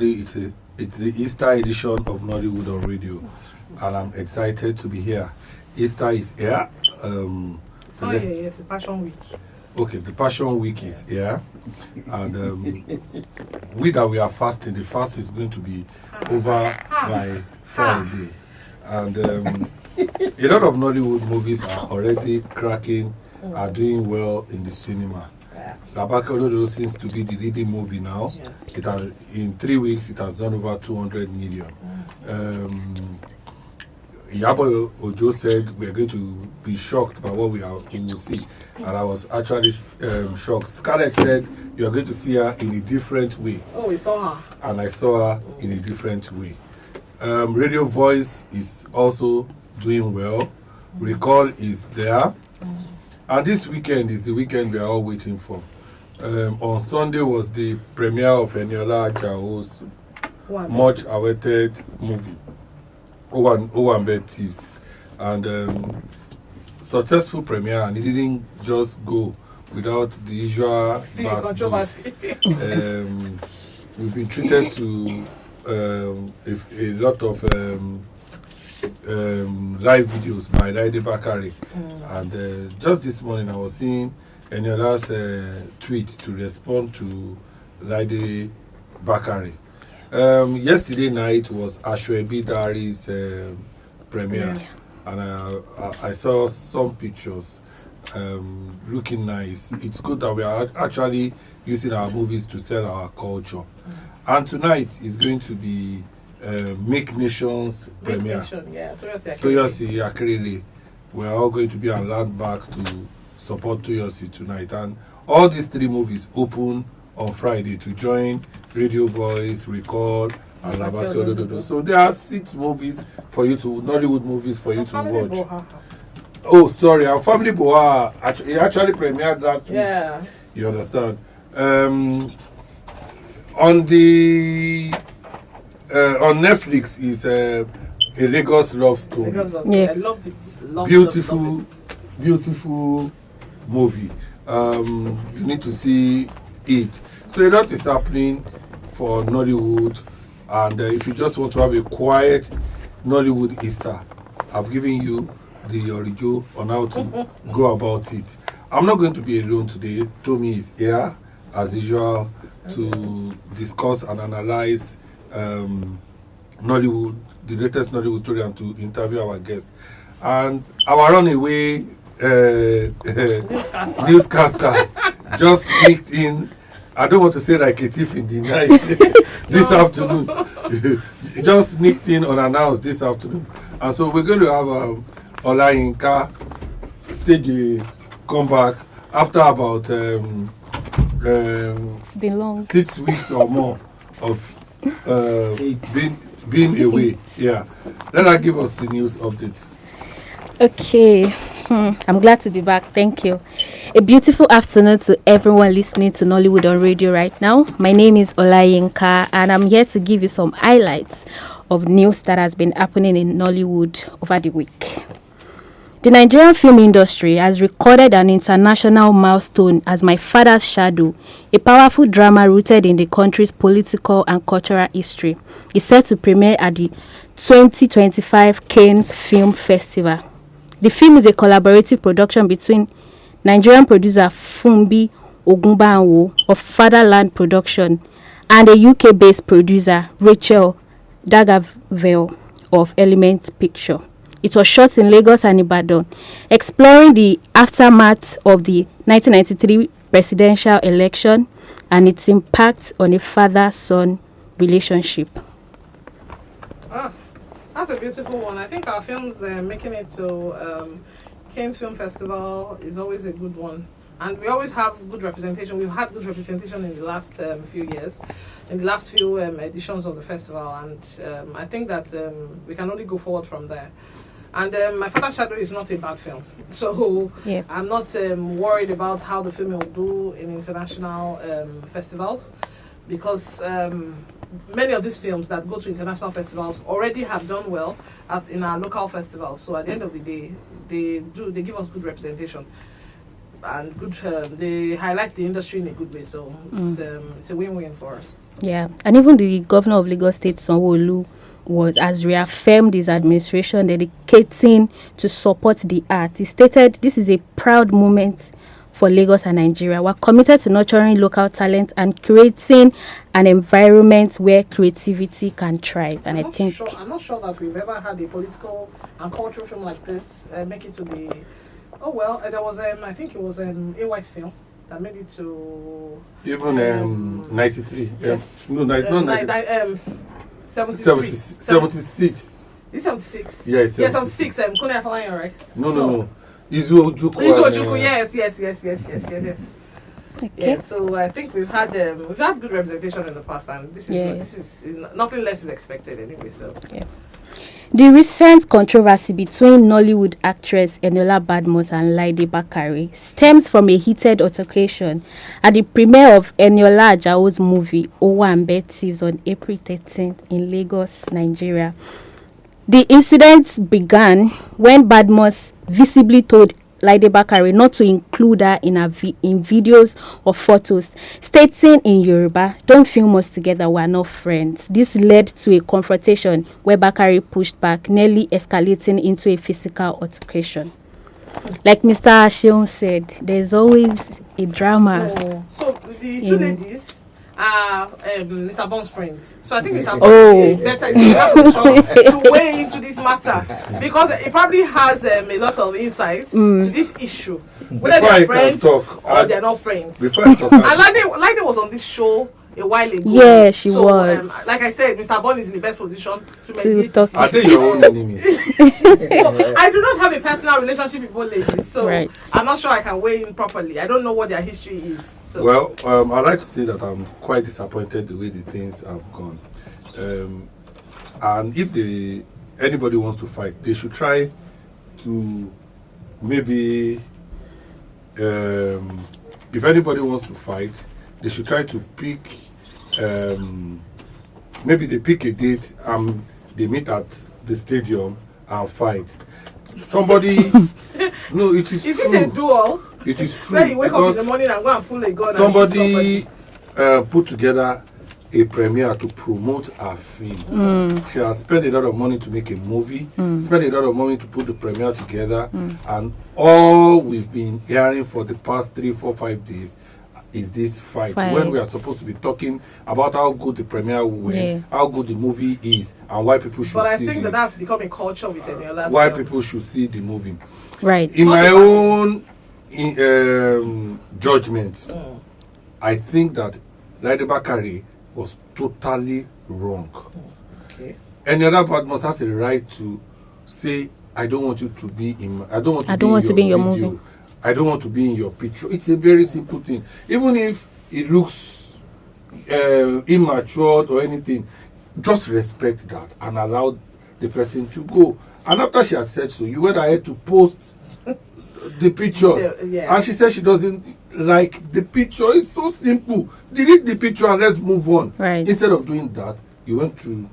everybody. It's the Easter edition of Nollywood on radio, and I'm excited to be here. Easter is here. It's the Passion Week. Okay, the Passion Week is here, and we are fasting. The fast is going to be over by Friday, and a lot of Nollywood movies are already cracking, are doing well in the cinema. Laide Bakare seems to be the leading movie now. Yes. It has, in 3 weeks, it has done over 200 million. Yabo Ojo said we're going to be shocked by what we will see, and I was actually shocked. Scarlett said you are going to see her in a different way. Oh, we saw her. And I saw her in a different way. Radio Voice is also doing well. Recall is there. And this weekend is the weekend we are all waiting for. On Sunday was the premiere of Eniola Badmus' much awaited movie, Owambe Thieves. And successful premiere, and it didn't just go without the usual controversy. We've been treated to a lot of live videos by Laide Bakare, and just this morning I was seeing Eniola's tweet to respond to Laide Bakare. Yesterday night was Ashwebi Dari's premiere, and I saw some pictures looking nice. It's good that we are actually using our movies to sell our culture. And tonight is going to be Make Nations premiere. Toyosi Akerele. We are all going to be on landmark to support Toyosi tonight. And all these 3 movies open on Friday to join Radio Voice, Record, and Labake. So there are 6 movies for you to, Nollywood movies for you to watch. Oh, sorry, our Family Boa actually premiered last week. Yeah. You understand? On the on Netflix is a Lagos love story. I loved it. Beautiful movie. You need to see it. So a lot is happening for Nollywood, and if you just want to have a quiet Nollywood Easter, I've given you the original on how to go about it. I'm not going to be alone today. Tommy is here as usual to discuss and analyze Nollywood, the latest Nollywood story, and to interview our guest. And our runaway newscaster just sneaked in. I don't want to say like a thief in the night this afternoon. Just sneaked in unannounced this afternoon. And so we're going to have Olayinka stage a comeback after about it's been long. 6 weeks or more of being away. Yeah. Let her give us the news updates. Okay. I'm glad to be back. Thank you. A beautiful afternoon to everyone listening to Nollywood on radio right now. My name is Olayinka, and I'm here to give you some highlights of news that has been happening in Nollywood over the week. The Nigerian film industry has recorded an international milestone as My Father's Shadow, a powerful drama rooted in the country's political and cultural history, is set to premiere at the 2025 Cannes Film Festival. The film is a collaborative production between Nigerian producer Funbi Ogunbanwo of Fatherland Production and a UK-based producer Rachel Dagaville of Element Picture. It was shot in Lagos and Ibadan, exploring the aftermath of the 1993 presidential election and its impact on a father-son relationship. That's a beautiful one. I think our films making it to Cannes Film Festival is always a good one. And we always have good representation. We've had good representation in the last few years, in the last few editions of the festival. And I think that we can only go forward from there. And My Father's Shadow is not a bad film. So I'm not worried about how the film will do in international festivals, because many of these films that go to international festivals already have done well in our local festivals. So at the end of the day, they give us good representation. and good. They highlight the industry in a good way, so it's a win-win for us. Yeah, and even the governor of Lagos State, Sanwo-Olu, has reaffirmed his administration dedicating to support the arts. He stated, "This is a proud moment for Lagos and Nigeria. We're committed to nurturing local talent and creating an environment where creativity can thrive." And I'm not sure that we've ever had a political and cultural film like this make it to the. Oh well, there was I think it was a white film that made it to. Even 93. Yes. No, not 93. 76. 76. Is 76? Yes, yes, 76. Kone Afolayan, right? No. Izu Ojukwu. Yes. Okay. Yeah, so I think we've had good representation in the past, and this is nothing less is expected anyway. So. Yeah. The recent controversy between Nollywood actress Eniola Badmus and Laide Bakare stems from a heated altercation at the premiere of Eniola Ajao's movie Owambe Thieves on April 13th in Lagos, Nigeria. The incident began when Badmus visibly told Laide Bakare not to include her in videos or photos, stating in Yoruba, "Don't film us together, we're not friends." This led to a confrontation where Bakare pushed back, nearly escalating into a physical altercation. Like Mr. Ashion said, there's always a drama. Oh. So the two ladies are Mr. Bond's friends. So I think Mr. Bond is better to weigh into this matter, because it probably has a lot of insight to this issue. Whether they're friends or they're not friends. Before I talk, and Laide was on this show a while ago. Yeah, she was. Like I said, Mr. Bond is in the best position to mediate this are they your own enemies? I do not have a personal relationship with both ladies, so I'm not sure I can weigh in properly. I don't know what their history is. So. Well, I'd like to say that I'm quite disappointed the way the things have gone. And if anybody wants to fight, they should try to maybe, if anybody wants to fight, they should try to pick, maybe they pick a date and they meet at the stadium and fight. Somebody, no, it is true. Is this a duel? It is true. Where you wake up in the morning and go and pull a gun somebody put together a premiere to promote her film. She has spent a lot of money to make a movie, spent a lot of money to put the premiere together, and all we've been hearing for the past 3, 4, 5 days is this fight when we are supposed to be talking about how good the premiere went, how good the movie is, and why people should see it. But I think that's become a culture with Eniola. Why people should see the movie. Right. In my own judgment, I think that Laide Bakare was totally wrong. Okay. Eniola Badmus has a right to say, "I don't want you to be in. I don't want to be in your movie. I don't want to be in your picture." It's a very simple thing. Even if it looks immature or anything, just respect that and allow the person to go. And after she had said so, you went ahead to post the pictures. And she said she doesn't like the picture. It's so simple. Delete the picture and let's move on. Right. Instead of doing that, you went to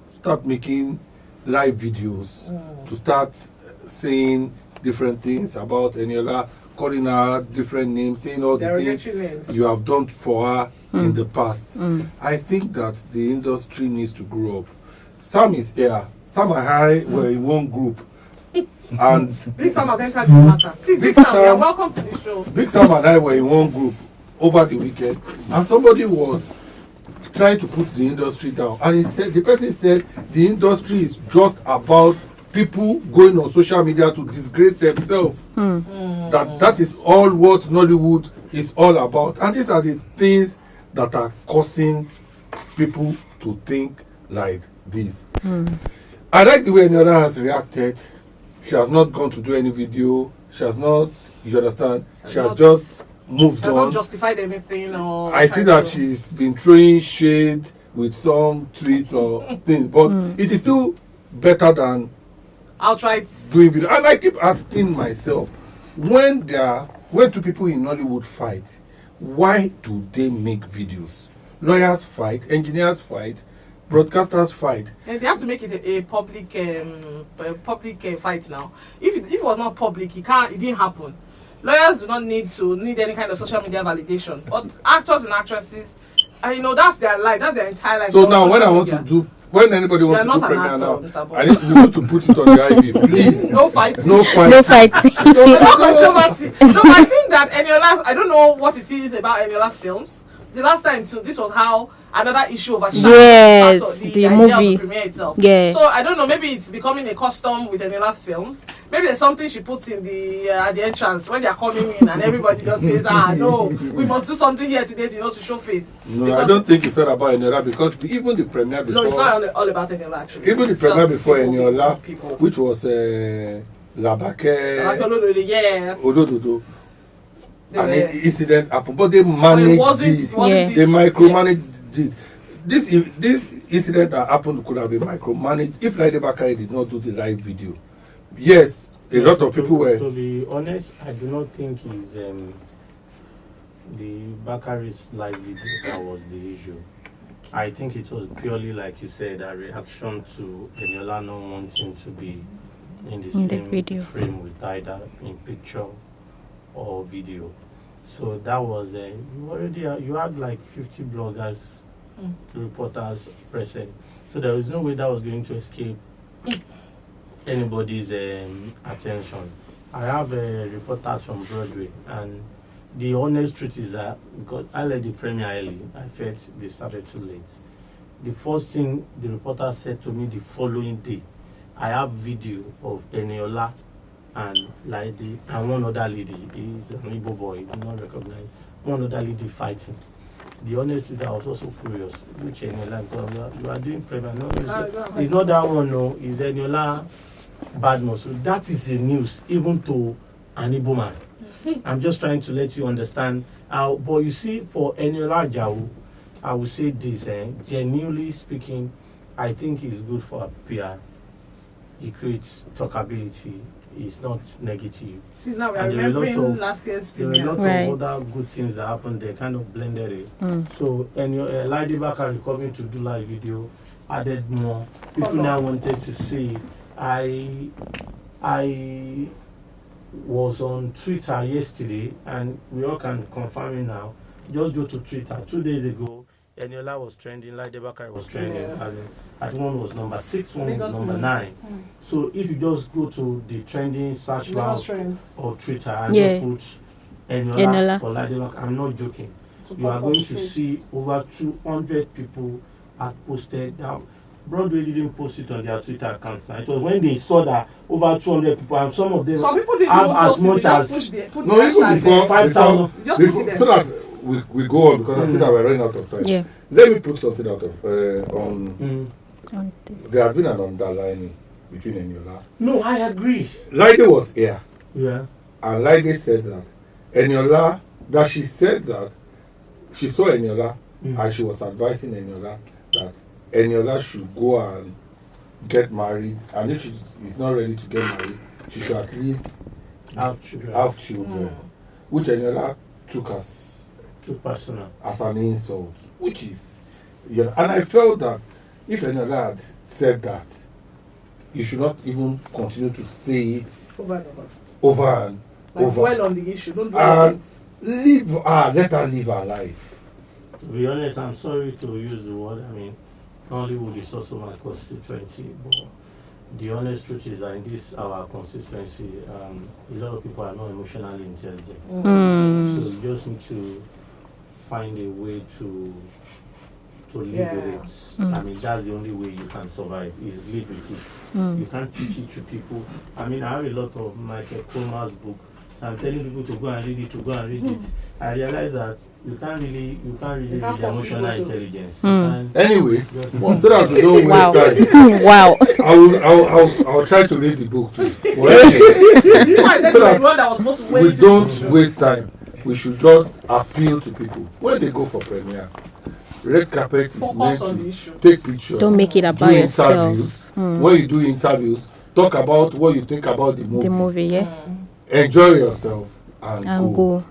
start making live videos, to start saying different things about Eniola, calling her different names, saying all the things you have done for her in the past. I think that the industry needs to grow up. Sam is here. Sam and I were in one group. And Big Sam has entered this matter. Please, Big Sam, you are welcome to the show. Big Sam and I were in one group over the weekend, and somebody was trying to put the industry down. And the person said the industry is just about people going on social media to disgrace themselves. That is all what Nollywood is all about. And these are the things that are causing people to think like this. I like the way Eniola has reacted. She has not gone to do any video. She has not, you understand? She has just moved on. She has not justified anything. Or I see that she's been throwing shade with some tweets or things, but it is still better than outright doing video. And I keep asking myself, when two people in Nollywood fight, why do they make videos? Lawyers fight, engineers fight, broadcasters fight. And they have to make it a public fight now. If it was not public, it didn't happen. lawyers do not need any kind of social media validation. But actors and actresses, you know, that's their life, that's their entire life. So now, when anybody wants to do premiere now, Mr. I need to put it on the IV, please. No fighting. No fighting. No fighting. No controversy. No, I think that Eniola, I don't know what it is about Eniola's films. The last time too, this was how another issue overshadowed the idea movie. of the premiere itself. Yeah. So I don't know, maybe it's becoming a custom with Eniola's films. Maybe there's something she puts in at the entrance when they are coming in, and everybody just says, no, we must do something here today, to show face. No, I don't think it's all about Eniola, because even the premiere before. No, it's not all about Eniola actually. Even the premiere before Eniola, which was Laide Bakare, yes. Odododo. An incident happened, but they managed it. They micromanaged it. This incident that happened could have been micromanaged if Laide Bakare did not do the right video. Yes, a lot of people were. To be honest, I do not think it's the Bakare's live video that was the issue. I think it was purely, like you said, a reaction to Eniola not wanting to be in the same frame with either in picture or video. So that was you had like 50 bloggers, reporters present. So there was no way that was going to escape anybody's attention. I have reporters from Broadway, and the honest truth is that because I led the premiere early, I felt they started too late. The first thing the reporter said to me the following day, I have video of Eniola and Laide and one other lady, he's an Igbo boy, I do not recognize, one other lady fighting. The honest truth, I was also curious, which Eniola, because you are doing premiere. No, it's not that one, no, it's Eniola Badmus. So that is the news, even to an Igbo man. I'm just trying to let you understand how, but you see, for Eniola Jau, I would say this, genuinely speaking, I think it's good for PR. It creates talkability. It's not negative. See, now we are remembering last year's premiere. There are a lot of other good things that happened. They kind of blended it. So, Laide Bakare coming to do live video added more. People now wanted to see. I was on Twitter yesterday, and we all can confirm it now. Just go to Twitter. 2 days ago, Eniola was trending, Laide Bakare was trending. I think one was number 6, one was number 9. So if you just go to the trending search bar of Twitter and just put Eniola or Laide Bakare, I'm not joking. You are going to see over 200 people had posted down. Broadway didn't post it on their Twitter accounts. It was when they saw that over 200 people, and some of them have as much as before 5,000. So that we go on, because I see that we're running out of time. Yeah. Let me put something out of on. There has been an underlining between Eniola. No, I agree. Laide was here. Yeah. And Laide said that Eniola, that she said that she saw Eniola and she was advising Eniola that Eniola should go and get married, and if she is not ready to get married, she should at least have children. Which Eniola took as personal, as an insult, which is, and I felt that if Eniola had said that, you should not even continue to say it over and over. Dwell on the issue, don't dwell on it. Let her live her life. To be honest, I'm sorry to use the word. I mean, Nollywood is also my constituency, but the honest truth is that in this our constituency, a lot of people are not emotionally intelligent. So you just need to find a way to live with it. I mean, that's the only way you can survive, is live with it. You can't teach it to people. I mean, I have a lot of Michael Coleman's book. I'm telling people to go and read it, I realize that you can't really read emotional intelligence. Anyway, so that we don't waste time. Wow. I'll try to read the book too. We don't waste time. We should just appeal to people when they go for premiere. Red carpet is meant to take pictures. Don't make it about yourself. Interviews. When you do interviews, talk about what you think about the movie. The movie, Enjoy yourself and go.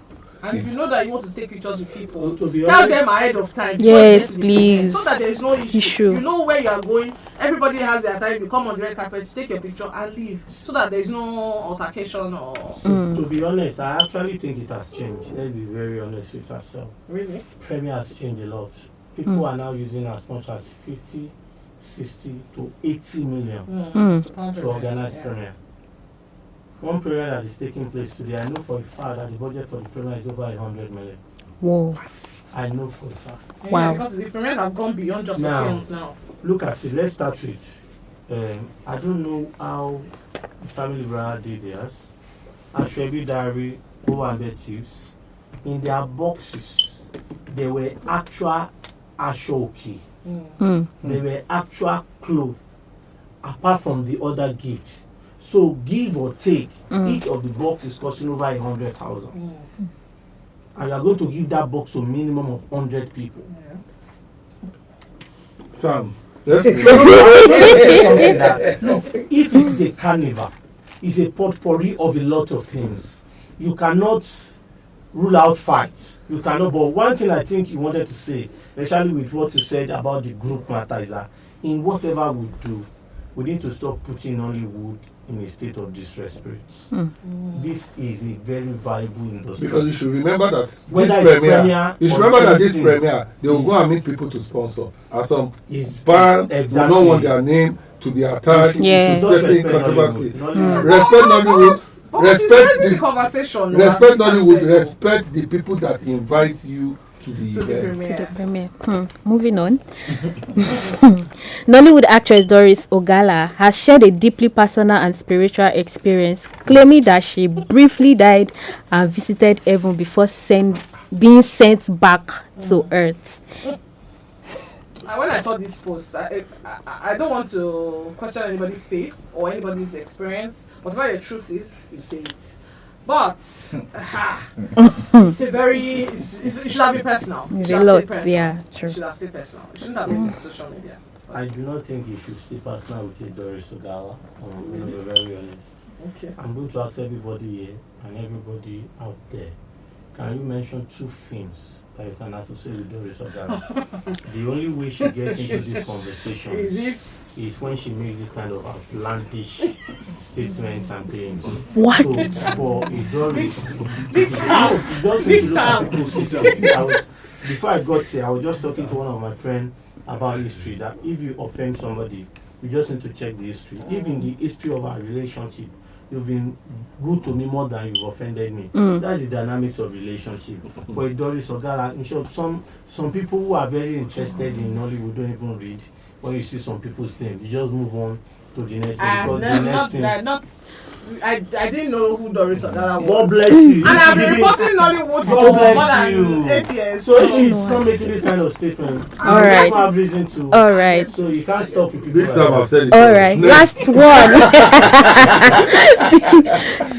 And if you know that you want to take pictures with people, tell them ahead of time. Yes, please. So that there is no issue. You know where you are going, everybody has their time. You come on the red carpet, take your picture, and leave, so that there's no altercation or. So, to be honest, I actually think it has changed. Let's be very honest with ourselves. Really? Premier has changed a lot. People are now using as much as 50, 60 to 80 million to organize Premier. One Premier that is taking place today, I know for a fact that the budget for the Premier is over 100 million. Whoa. I know for a fact. Yeah, Wow. because the premiers have gone beyond just the films now. Look at it. Let's start with. I don't know how the family brother did theirs. Ashwebi Diary, Owambe Chiefs. In their boxes, there were actual ashoki. There were actual clothes, apart from the other gifts. So give or take, each of the boxes costing over 100,000. And you are going to give that box to a minimum of 100 people. Yes. Sam, let's Something that, no, if it is a carnival, it's a potpourri of a lot of things. You cannot rule out fight. You cannot. But one thing I think you wanted to say, especially with what you said about the group matter, is that in whatever we do, we need to stop putting Nollywood in a state of disrespect. This is a very valuable industry. because you should remember that this Whether it's premier, Premier you should or remember that this anything. premier, they will go and meet people to sponsor. And some Is brands will exactly. not want their name to be attached Yeah. to certain controversy. Nollywood. Respect Nollywood. But it's Respect already the the conversation. respect Nollywood. Respect the people that invite you to the To the event. premiere. The premiere. Moving on. Nollywood actress Doris Ogala has shared a deeply personal and spiritual experience, claiming that she briefly died and visited heaven before being sent back to earth. When I saw this post, I don't want to question anybody's faith or anybody's experience. Whatever the truth is, you say it. But it's a very, it should have been personal. It It's should a have lot, stayed personal. yeah, true. It should have stayed personal. It shouldn't have been in social media. I do not think you should stay personal with a Doris Ogala. I'm going to be very honest. Okay. I'm going to ask everybody here and everybody out there. Can you mention 2 films that you can associate with Doris Ogala? The only way she gets into this conversation is when she makes this kind of outlandish statements and things. What? So for a Doris, Big Sam. Big Sam. Before I got here, I was just talking to one of my friends about history, that if you offend somebody, you just need to check the history. Even the history of our relationship, you've been good to me more than you've offended me. That's the dynamics of relationship. For a Doris Ogala, in short, some people who are very interested in Nollywood don't even read. When you see some people's name, you just move on to the next thing. Because the next thing, I didn't know who Doris Ogala was. God bless you. And I've been reporting Nollywood for God more bless than you. 8 years. So if she's not making this kind of statement, All you right. don't have reason to. All right. So you can't stop with people. Big Sam have said it. All right, Next. last one.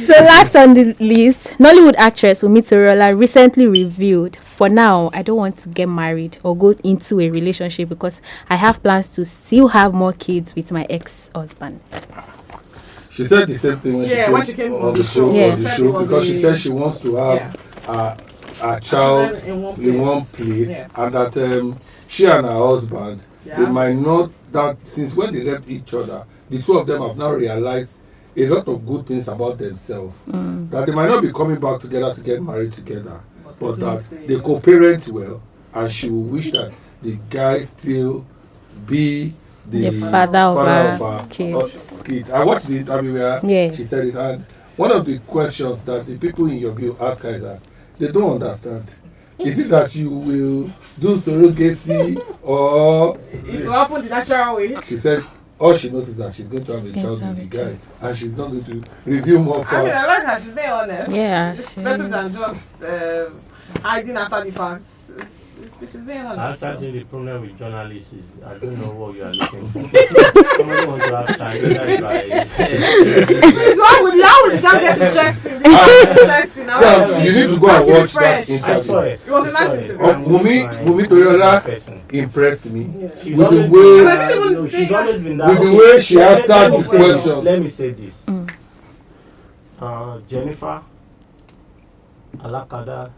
So last on the list, Nollywood actress Wumi Toriola recently revealed, for now, I don't want to get married or go into a relationship because I have plans to still have more kids with my ex-husband. She said the same thing when she came on the show. Yeah. On the show because she said she wants to have a child Children in one place, Yes. and that she and her husband, Yeah. they might not, that since when they left each other, the two of them have now realized a lot of good things about themselves, that they might not be coming back together to get married together, but that they co-parent well, and she will wish that the guy still be the father of her her kids. kids. I watched the interview where Yeah. she said it, and one of the questions that the people in your view ask her is that they don't understand. Is it that you will do surrogacy or It will happen the natural way. she said all she knows is that she's going to have a child with the guy, and she's not going to reveal more I mean, facts. I like her. She's very honest. Yeah, It's she better is. than just hiding after the facts. She's very honest. Actually, the problem with journalists is I don't know what you are looking for. Somebody wants to have time. It's wrong with you. How would you not get interesting? This is interesting. So you need to go and watch that I saw interview. it. It was a nice I saw it. interview. I'm Wumi trying Toriola person. impressed me Yeah. She's with always the way been, no, she's always been that. with the way she Let answered me the say this. questions. Let me say this. Jennifer Alakada,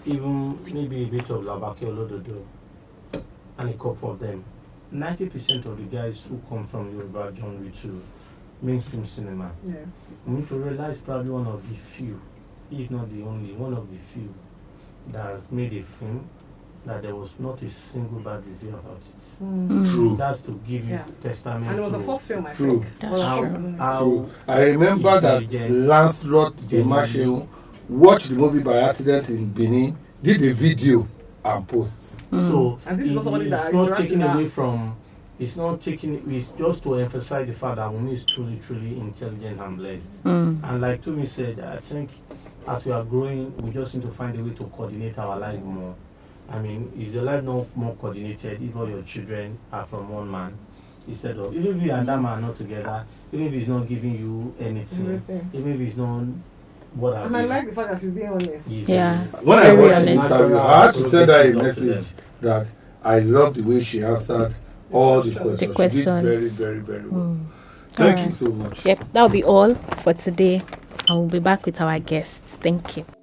even maybe a bit of Labake Olododo. and a couple of them. 90% of the guys who come from Yoruba genre to mainstream cinema, Yeah. we need to realize probably one of the few, if not the only, one of the few that has made a film that there was not a single bad review about it. True. That's to give you Yeah. testament And it was the to first film, I True. think. That's It was the how, first film. how True. I remember that intelligent, Lancelot genuine. Demasheun watched the movie by accident in Benin, did a video and post. So And this is not somebody that it's not interacts taking with away that. from. It's not taking. It's just to emphasize the fact that Wunmi is truly, truly intelligent and blessed. And like Tumi said, I think as we are growing, we just need to find a way to coordinate our life more. I mean, is your life not more coordinated if all your children are from one man? Instead of, even if you and that man are not together, even if he's not giving you anything, Everything. even if he's not what have And I you, like the fact that she's being honest. Yeah. When I Very watched the honest. interview, I had to send her a Up to them. message that I love the way she answered all the questions. The She questions. did very, very, very well. Thank you Alright. so much. Yep, that'll be all for today. I will be back with our guests. Thank you.